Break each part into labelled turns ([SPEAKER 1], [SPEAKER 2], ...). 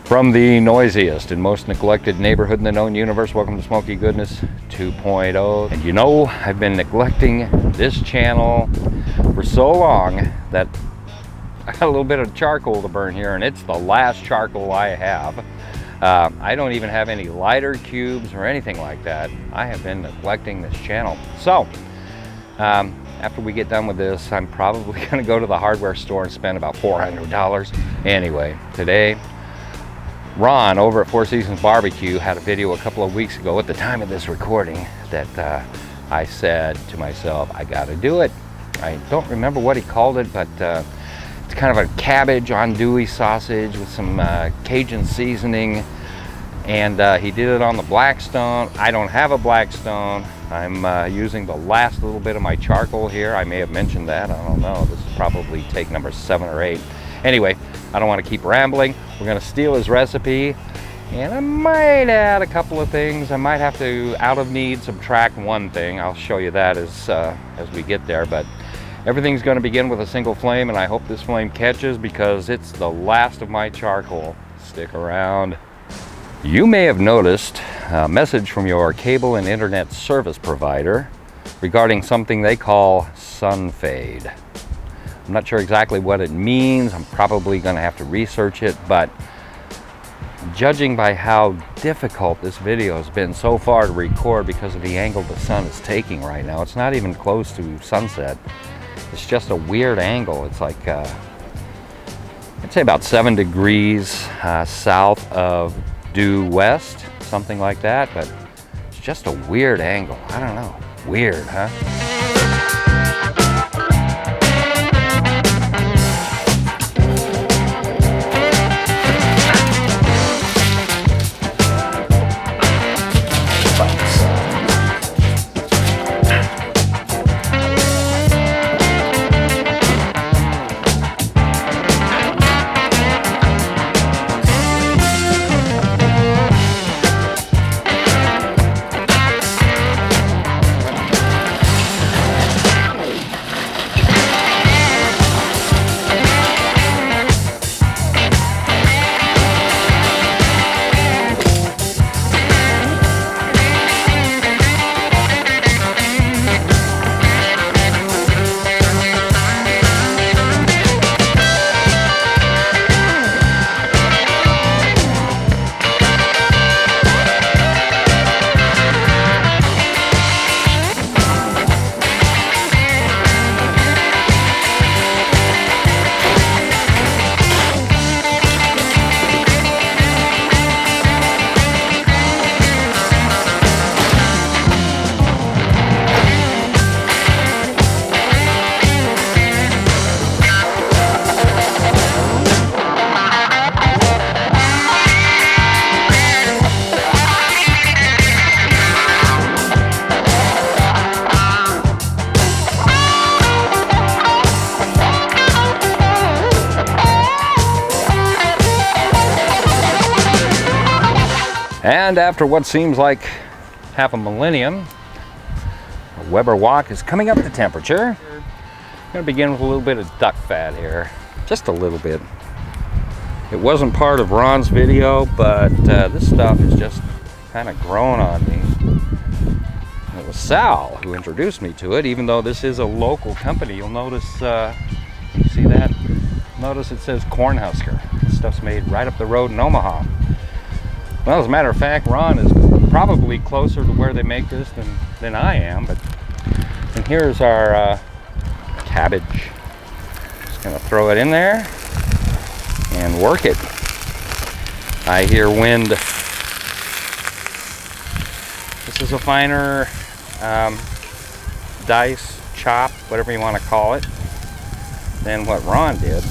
[SPEAKER 1] From the noisiest and most neglected neighborhood in the known universe, welcome to Smoky Goodness 2.0. And you know, I've been neglecting this channel for so long that I got a little bit of charcoal to burn here, and it's the last charcoal I have. I don't even have any lighter cubes or anything like that. I have been neglecting this channel. So, after we get done with this, I'm probably gonna go to the hardware store and spend about $400. Anyway, today, Ron over at Seasons BBQ had a video a couple of weeks ago at the time of this recording that I said to myself, I gotta do it. I don't remember what he called it, but it's kind of a cabbage andouille sausage with some Cajun seasoning, and he did it on the Blackstone. I don't have a Blackstone. I'm using the last little bit of my charcoal here. I may have mentioned that, I don't know. This is probably take number 7 or 8. Anyway, I don't want to keep rambling. We're going to steal his recipe, and I might add a couple of things. I might have to, out of need, subtract one thing. I'll show you that as we get there, but everything's going to begin with a single flame, and I hope this flame catches because it's the last of my charcoal. Stick around. You may have noticed a message from your cable and internet service provider regarding something they call sun fade. I'm not sure exactly what it means. I'm probably going to have to research it, but judging by how difficult this video has been so far to record because of the angle the sun is taking right now, it's not even close to sunset. It's just a weird angle. It's like, I'd say about 7 degrees south of due west, something like that, but it's just a weird angle. I don't know. Weird, huh? And after what seems like half a millennium, a Weber Wok is coming up to temperature. I'm going to begin with a little bit of duck fat here, just a little bit. It wasn't part of Ron's video, but this stuff is just kind of grown on me. It was Sal who introduced me to it, even though this is a local company. You'll notice, you see that? Notice it says Cornhusker. This stuff's made right up the road in Omaha. Well, as a matter of fact, Ron is probably closer to where they make this than I am. And here's our cabbage. Just gonna throw it in there and work it. I hear wind. This is a finer dice, chop, whatever you want to call it, than what Ron did.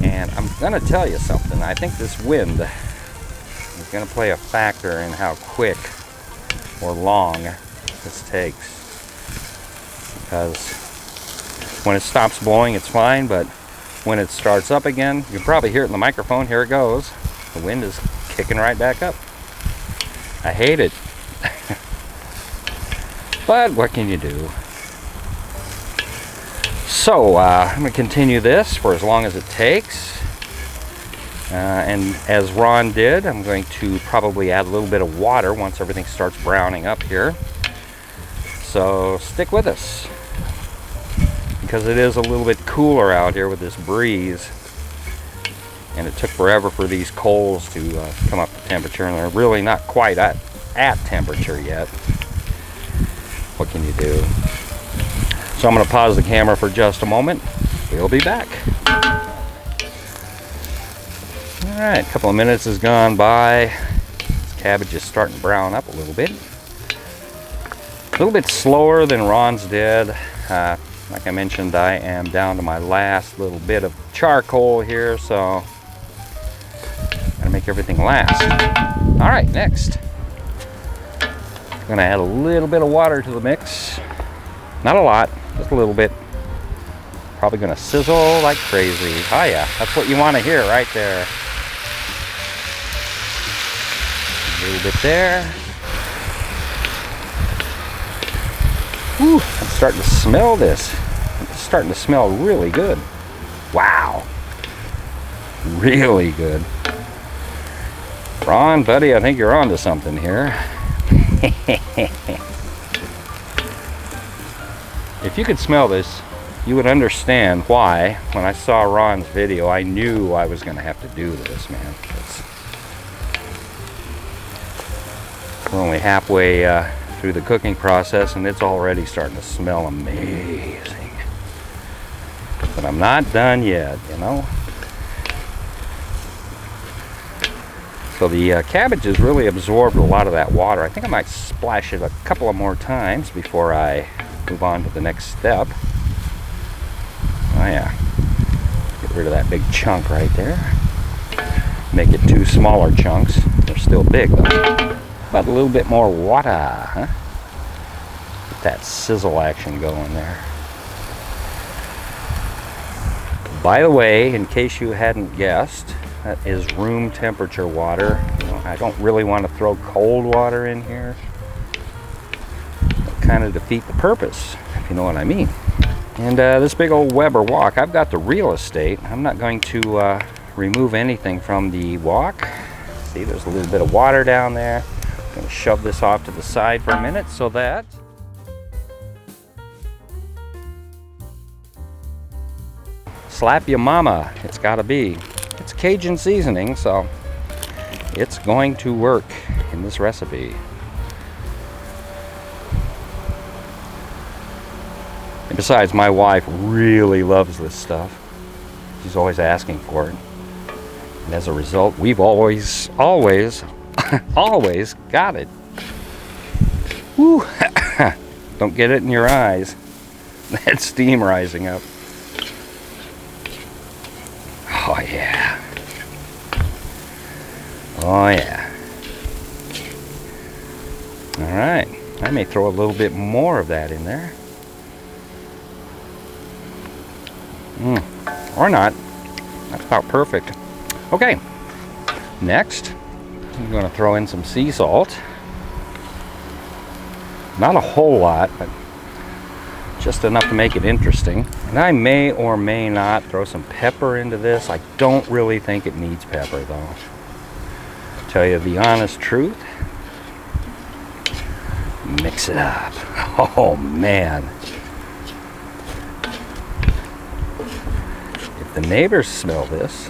[SPEAKER 1] And I'm gonna tell you something. I think this wind is gonna play a factor in how quick or long this takes. Because when it stops blowing, it's fine, but when it starts up again, you can probably hear it in the microphone. Here it goes. The wind is kicking right back up. I hate it. But what can you do? So I'm going to continue this for as long as it takes. And as Ron did, I'm going to probably add a little bit of water once everything starts browning up here. So stick with us, because it is a little bit cooler out here with this breeze. And it took forever for these coals to come up to temperature, and they're really not quite at temperature yet. What can you do? So I'm going to pause the camera for just a moment. We'll be back. Alright, a couple of minutes has gone by. This cabbage is starting to brown up a little bit. A little bit slower than Ron's did. Like I mentioned, I am down to my last little bit of charcoal here, so gotta make everything last. Alright, next. I'm gonna add a little bit of water to the mix. Not a lot, just a little bit. Probably gonna sizzle like crazy. Oh yeah, that's what you want to hear right there. A little bit there. Whew, I'm starting to smell this. It's starting to smell really good. Wow. Really good. Ron, buddy, I think you're onto something here. If you could smell this, you would understand why, when I saw Ron's video, I knew I was going to have to do this, man. We're only halfway through the cooking process, and it's already starting to smell amazing. But I'm not done yet, you know. So the cabbage has really absorbed a lot of that water. I think I might splash it a couple of more times before I move on to the next step. Oh yeah, get rid of that big chunk right there. Make it 2 smaller chunks. They're still big though. But a little bit more water, huh? Get that sizzle action going there. By the way, in case you hadn't guessed, that is room temperature water. You know, I don't really want to throw cold water in here. It'll kind of defeat the purpose, if you know what I mean. And this big old Weber Wok, I've got the real estate. I'm not going to remove anything from the wok. See, there's a little bit of water down there. I'm going to shove this off to the side for a minute so that slap your mama. It's got to be. It's Cajun seasoning, so it's going to work in this recipe. And besides, my wife really loves this stuff. She's always asking for it. And as a result, we've always got it. Woo. Don't get it in your eyes. That steam rising up. Oh yeah. Oh yeah. All right. I may throw a little bit more of that in there. Or not. That's about perfect. Okay. Next, I'm going to throw in some sea salt. Not a whole lot, but just enough to make it interesting. And I may or may not throw some pepper into this. I don't really think it needs pepper though. To tell you the honest truth. Mix it up. Oh man. If the neighbors smell this,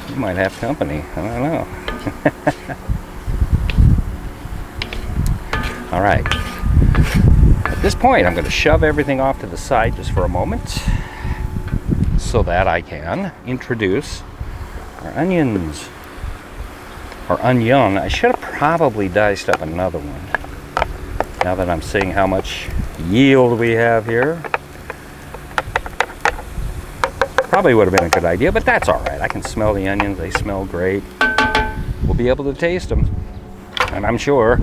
[SPEAKER 1] you might have company. I don't know. All right. At this point, I'm going to shove everything off to the side just for a moment so that I can introduce our onions. Or onion. I should have probably diced up another one. Now that I'm seeing how much yield we have here. Probably would have been a good idea, but that's all right. I can smell the onions. They smell great. We'll be able to taste them. And I'm sure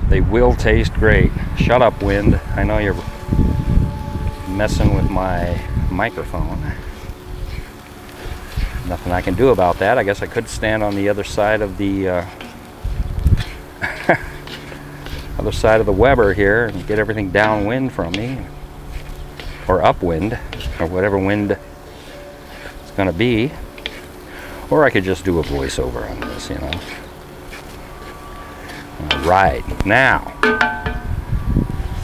[SPEAKER 1] they will taste great. Shut up, wind. I know you're messing with my microphone. Nothing I can do about that. I guess I could stand on the other side of the other side of the Weber here and get everything downwind from me, or upwind, or whatever wind it's going to be. Or I could just do a voiceover on this, you know. Alright, now,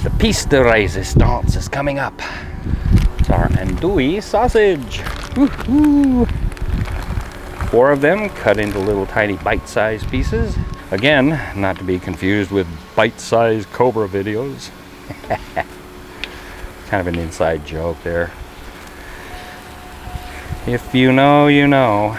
[SPEAKER 1] the piece de resistance is coming up. It's our andouille sausage. Woohoo! 4 of them cut into little tiny bite-sized pieces. Again, not to be confused with bite-sized Cobra videos. Kind of an inside joke there. If you know, you know.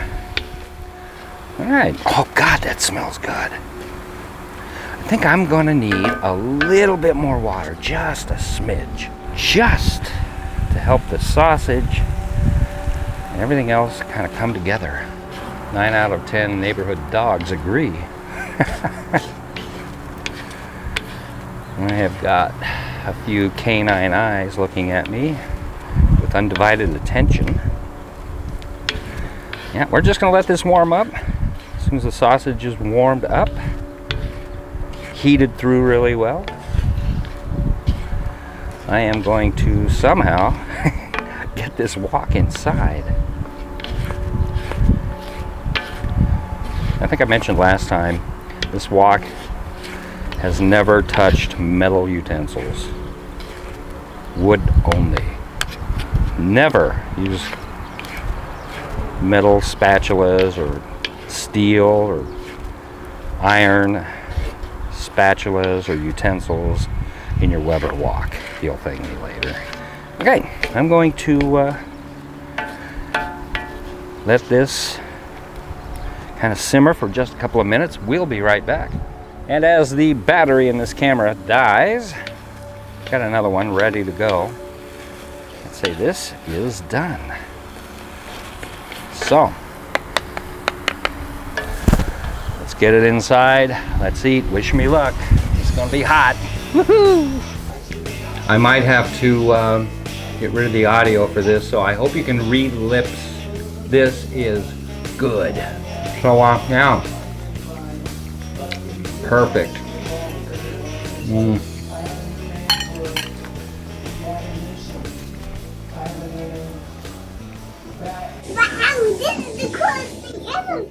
[SPEAKER 1] Alright. Oh God, that smells good. I think I'm gonna need a little bit more water, just a smidge. Just to help the sausage and everything else kind of come together. 9 out of 10 neighborhood dogs agree. I have got a few canine eyes looking at me with undivided attention. Yeah, we're just gonna let this warm up. As soon as the sausage is warmed up, heated through really well, I am going to somehow get this wok inside. I think I mentioned last time, this wok has never touched metal utensils. Wood only. Never used metal spatulas or steel or iron spatulas or utensils in your Weber Wok. You'll thank me later. Okay, I'm going to let this kind of simmer for just a couple of minutes. We'll be right back. And as the battery in this camera dies, got another one ready to go. Let's say this is done. So, let's get it inside. Let's eat. Wish me luck. It's gonna be hot. Woohoo! I might have to get rid of the audio for this, so I hope you can read lips. This is good. So, yeah. Perfect.
[SPEAKER 2] Wow, this is the coolest thing ever.